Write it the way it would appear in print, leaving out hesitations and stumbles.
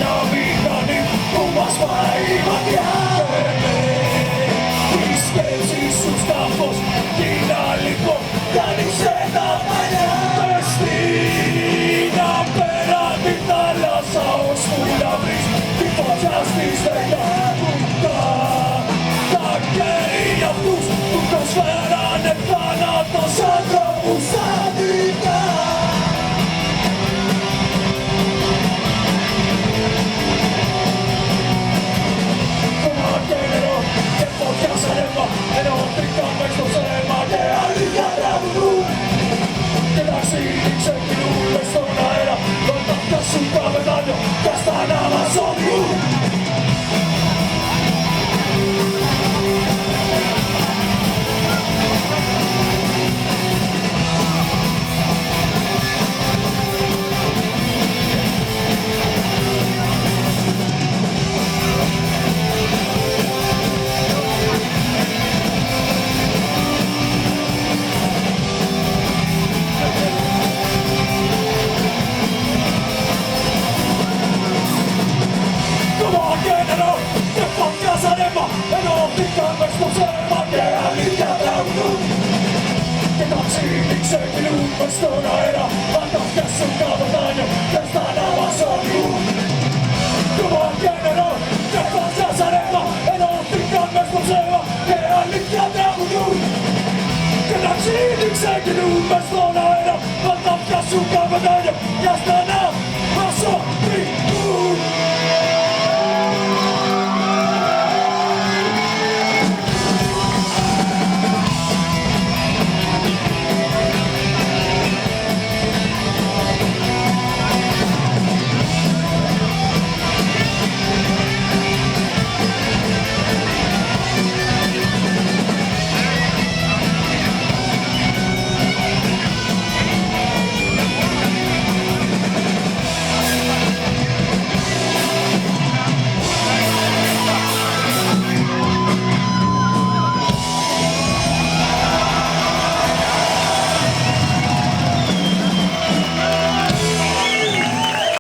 Ένα μηχανή που μας πάει μακριά. Η σκέψη σου σκάφος γίνα λοιπόν, κάνεις ένα παλιά. Μες στην απέραντη θάλασσα ώσπου να βρεις τη φωτιά στη στεριά του. Τα καίει αυτούς που προσφέρανε θάνατο σ' ανθρώπους αδικά. Ενώθηκαν μες στο ψέμα και αλήθεια τραγουδούν. Και ταξίδι ξεκινούν μες στον αέρα, όταν φτάσουν καβενάλιο κι άστα να μας οδηγούν. Ενώθηκαν μες στο ψέμα και αλήθεια τραγουδούν. Και ταξίδι ξεκινούν μες στον αέρα, αν τα φτιάσουν κάτω δάνειο, δεν θα να μας οδηγούν.